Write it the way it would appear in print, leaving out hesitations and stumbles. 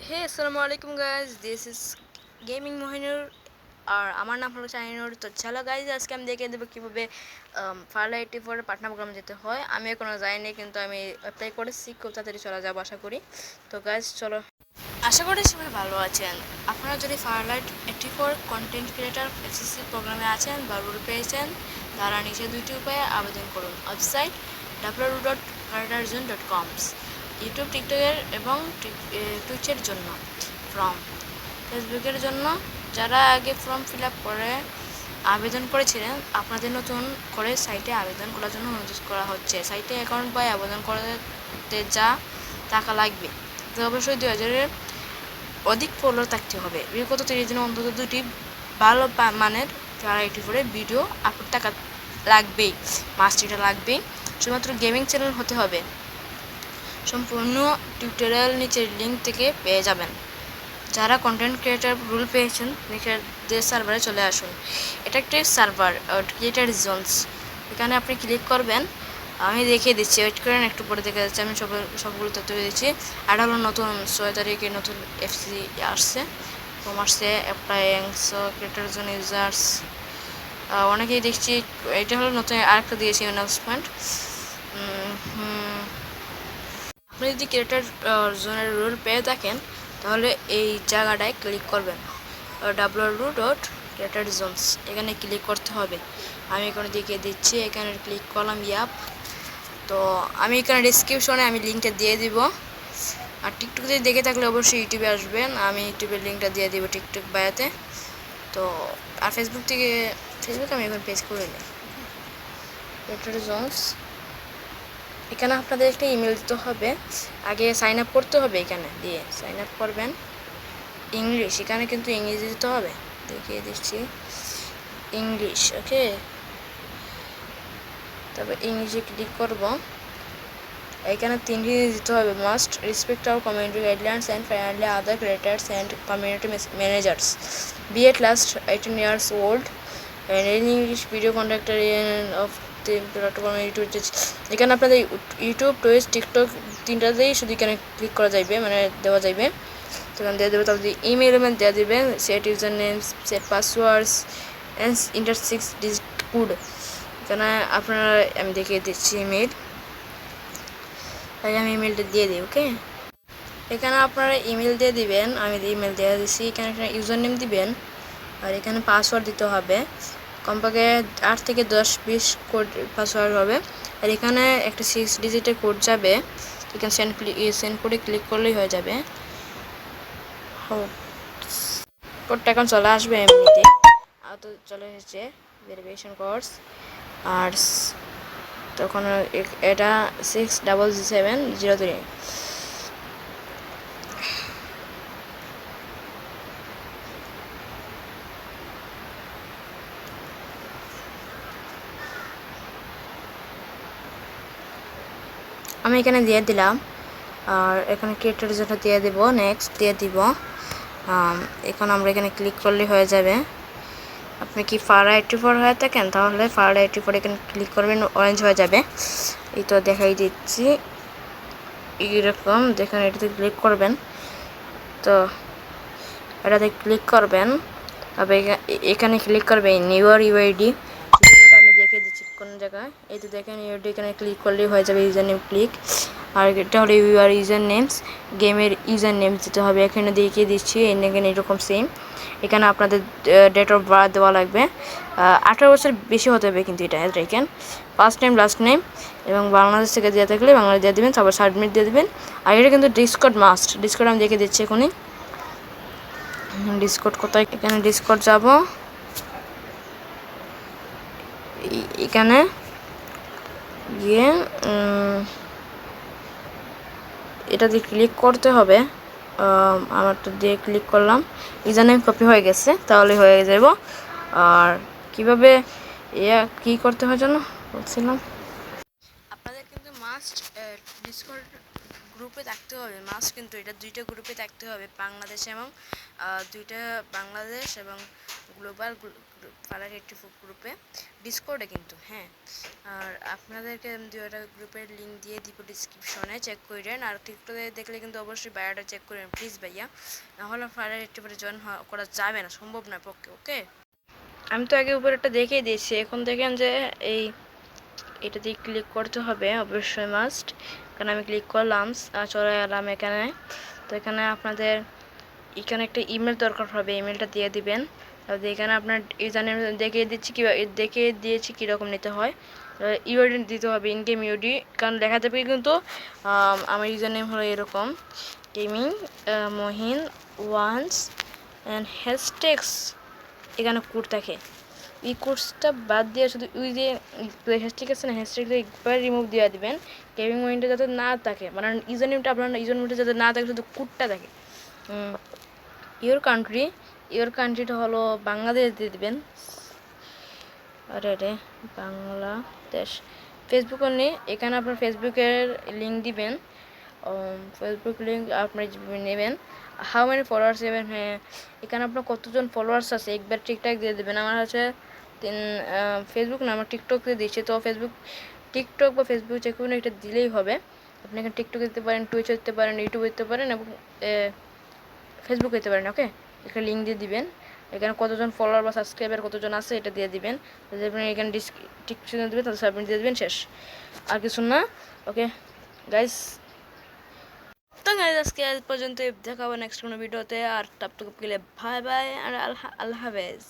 Hey, assalamu alaikum guys. This is Gaming Mohinur আর আমার নাম হলো শাহিনুর। তো চলো গাইজ, আজকে আমি দেখিয়ে দেবো কীভাবে ফার্লার 84 পাটনা প্রোগ্রাম যেতে হয়। আমি এখনো যাইনি, কিন্তু আমি অ্যাপ্লাই করেছি, খুব তাড়াতাড়ি চলে যাবো আশা করি। তো গাইজ চলো, আশা করি সবাই ভালো আছেন। আপনারা যদি ফার্লার 84 কন্টেন্ট ক্রিয়েটার এসএসসি প্রোগ্রামে আছেন বা রুল পেয়েছেন, তারা নিচে দুইটি উপায়ে আবেদন করুন। ওয়েবসাইট www.farlerzone.com, ইউটিউব, টিকটকের এবং টুইচের জন্য ফর্ম, ফেসবুকের জন্য যারা আগে ফর্ম ফিল আপ করে আবেদন করেছিলেন, আপনাদের নতুন করে সাইটে আবেদন করার জন্য অনুরোধ করা হচ্ছে। সাইটে অ্যাকাউন্ট বা আবেদন করতে যা টাকা লাগবে, তো অবশ্যই 2000-এর অধিক ফলোয়ার থাকতে হবে। বিগত 30 দিনে অন্তত দুটি ভালো মানের ফার্লার 84 ভিডিও আপলোড টাকা লাগবেই, মাস্ট এটা লাগবেই। শুধুমাত্র গেমিং চ্যানেল হতে হবে। সম্পূর্ণ টিউটোরিয়াল নিচের লিঙ্ক থেকে পেয়ে যাবেন। যারা কন্টেন্ট ক্রিয়েটার রুল পেয়েছেন, নিজেদের সার্ভারে চলে আসুন। এটা একটি সার্ভার ক্রিয়েটার জোনস, এখানে আপনি ক্লিক করবেন। আমি দেখিয়ে দিচ্ছি, ওয়েট করেন, একটু পরে দেখে যাচ্ছে। আমি সবগুলো তথ্য দিচ্ছি। আর হলো নতুন 6 তারিখে নতুন এফসি আসছে, কমার্সে অ্যাপ্লায়েন্স ক্রিয়েটার জোন ইউজার্স অনেকেই দেখছি। এটা হলো নতুন আরেকটা দিয়েছি অ্যানাউন্সমেন্ট। আপনি যদি ক্রিয়েটার জোনের রুল পেয়ে থাকেন, তাহলে এই জায়গাটায় ক্লিক করবেন, www.creatorzons, এখানে ক্লিক করতে হবে। আমি এখানে দেখিয়ে দিচ্ছি, এখানে ক্লিক করলাম ইয়াপ। তো আমি এখানে ডিসক্রিপশনে আমি লিঙ্কটা দিয়ে দিব। আর টিকটক দিয়ে দেখে থাকলে অবশ্যই ইউটিউবে আসবেন, আমি ইউটিউবের লিঙ্কটা দিয়ে দিব টিকটক বায়াতে। তো আর ফেসবুক আমি এখন পেজ করে নিই ক্রিয়েটারজন্স। এখানে আপনাদের একটা ইমেল দিতে হবে, আগে সাইন আপ করতে হবে। এখানে দিয়ে সাইন আপ করবেন। ইংলিশ, এখানে কিন্তু ইংরেজি দিতে হবে, দেখিয়ে দিচ্ছি ইংলিশ। ওকে, তবে ইংলিশে ক্লিক করব। এখানে 3টি দিতে হবে, must respect our community guidelines and finally other creators and community managers, be at last 18 years old and in English video contractor of এখানে আপনাদের ইউটিউব, টুইচ, টিকটক তিনটাতেই শুধু এখানে ক্লিক করা যাইবে, মানে দেওয়া যাইবে। সেখানে দিয়ে দেবে, তারপর ইমেল দেওয়া দেবেন, set user name, set passwords and inter 6 digit code. এখানে আপনারা, আমি দেখিয়ে দিচ্ছি ইমেল, তাই আমি ইমেলটা দিয়ে দিই। ওকে, এখানে আপনারা ইমেল দিয়ে দিবেন, আমি ইমেল দিয়ে দিচ্ছি। এখানে একটা ইউজার নেম দিবেন, আর এখানে পাসওয়ার্ড দিতে হবে। কমপক্ষে 8 থেকে 10-20 কোড পাসওয়ার্ড হবে। আর এখানে একটা 6 ডিজিটের কোড যাবে, এখানে সেন্ড কোডে ক্লিক করলেই হয়ে যাবে। কোডটা এখন চলে আসবে এমনিতে, তো চলে এসেছে ভেরিফিকেশন কোর্স। আর তখন এটা 67703। আমি এখানে দিয়ে দিলাম, আর এখানে ক্রিয়েটার জন্য দিয়ে দেব, নেক্সট দিয়ে দিব। এখন আমরা এখানে ক্লিক করলে হয়ে যাবে। আপনি কি ফার্লার 84 হয়ে থাকেন, তাহলে ফার্লার 84 এখানে ক্লিক করবেন, অরেঞ্জ হয়ে যাবে। এই তো দেখাই দিচ্ছি, এইরকম দেখেন, এটাতে ক্লিক করবেন। তো এটাতে ক্লিক করবেন, তবে এখানে ক্লিক করবেন নিউর ইউআইডি। আমি দেখে দিচ্ছি কোন জায়গায়, এই তো দেখেন ইউআইডি, এখানে ক্লিক করলেই হয়ে যাবে ইউজার নেম ক্লিক। আর এটা হলো ইউআর ইউজার নেমস, গেমের ইউজার নেম দিতে হবে। এখানে দেখিয়ে দিচ্ছি, এখানে এরকম সেম। এখানে আপনাদের ডেট অফ বার্থ দেওয়া লাগবে, 18 বছর বেশি হতে হবে কিন্তু এটা। দেখেন ফার্স্ট নেম, লাস্ট নেম, এবং বাংলাদেশ থেকে দিয়ে থাকলে বাংলাদেশ দিয়ে দেবেন, তারপর সাবমিট দিয়ে দেবেন। আর এটা কিন্তু ডিসকর্ড মাস্ট, ডিসকর্ড আমি দেখে দিচ্ছি এখনই। ডিসকর্ড কোথায়, এখানে ডিসকর্ড যাব, এখানে গিয়ে এটাতে ক্লিক করতে হবে। আমারটা দিয়ে ক্লিক করলাম, ইউজার নেম কপি হয়ে গেছে, তাহলে হয়ে যাব। আর কিভাবে কি করতে হয় যেন বলছিলাম, আপনাদের কিন্তু মাস্ট ডিসকর্ড গ্রুপে থাকতে হবে, মাস্ট কিন্তু এটা 2টা গ্রুপে থাকতে হবে, বাংলাদেশ এবং 2টা বাংলাদেশ এবং গ্লোবাল ফারার 84 গ্রুপে, ডিসকর্ডে কিন্তু, হ্যাঁ। আর আপনাদেরকে দুইটা গ্রুপের লিঙ্ক দিয়ে দিব ডিসক্রিপশনে, চেক করেন। আর টিকটকে দেখলে কিন্তু অবশ্যই বায়োটা চেক করেন প্লিজ ভাইয়া, নাহলে ফারার 84 জয়েন করা যাবে না, সম্ভব না পক্ষে। ওকে, আমি তো আগে উপরেরটা দেখিয়ে দিয়েছি। এখন দেখেন যে এটা দিয়ে ক্লিক করতে হবে অবশ্যই মাস্ট, কারণ আমি ক্লিক করলাম, চলে এলাম এখানে। তো এখানে আপনাদের এখানে একটা ইমেল দরকার হবে, ইমেলটা দিয়ে দিবেন। তারপর এখানে আপনার ইউজারনেম দেখিয়ে দিয়েছি কীরকম নিতে হয়। ইউআইডি দিতে হবে, ইন গেম ইউডি, কারণ দেখা যাবে কিন্তু আমার ইউজারনেম হলো এরকম, gaming Mohin once and hashtags, এখানে কোড থাকে। এই কোর্সটা বাদ দিয়ে শুধু ওই যে হ্যাশট্যাগ আছে না, হ্যাশট্যাগটা একবার রিমুভ দিয়ে দিবেন। গেমিং মহিনটা যাতে না থাকে, মানে ইউজারনেমটা আপনার ইউজারনেমটা যাতে না থাকে, শুধু কোডটা থাকে। ইওর কান্ট্রিটা হলো বাংলাদেশ দিয়ে দিবেন। আরে বাংলাদেশ। ফেসবুক নেই, এখানে আপনার ফেসবুকের লিঙ্ক দিবেন, ফেসবুক লিঙ্ক আপনি নেবেন। হাউ মেনি ফলোয়ার্স নেবেন, হ্যাঁ এখানে আপনার কতজন ফলোয়ার্স আছে একবার ঠিকঠাক দিয়ে দেবেন। আমার হচ্ছে ফেসবুক না, আমার টিকটক দিয়ে দিচ্ছি, তো টিকটক বা ফেসবুক যে কোনো একটা দিলেই হবে। আপনি এখানে টিকটক দিতে পারেন, টুইচ দিতে পারেন, ইউটিউব দিতে পারেন, এবং ফেসবুক দিতে পারেন। ওকে, এখানে লিঙ্ক দিয়ে দিবেন। এখানে কতজন ফলোয়ার বা সাবস্ক্রাইবার কতজন আছে এটা দিয়ে দিবেন। যদি আপনি এখানে ডিসক্রিপশনে দেবেন, তাহলে সাবমিট দিয়ে দেবেন, শেষ, আর কিছু না। ওকে গাইস, তো গাইস আজকে আজ পর্যন্ত, দেখা হবে নেক্সট কোনো ভিডিওতে। আর টাপ টুকুপ গেলে বাই বাই, আর আল্লাহ হাফেজ।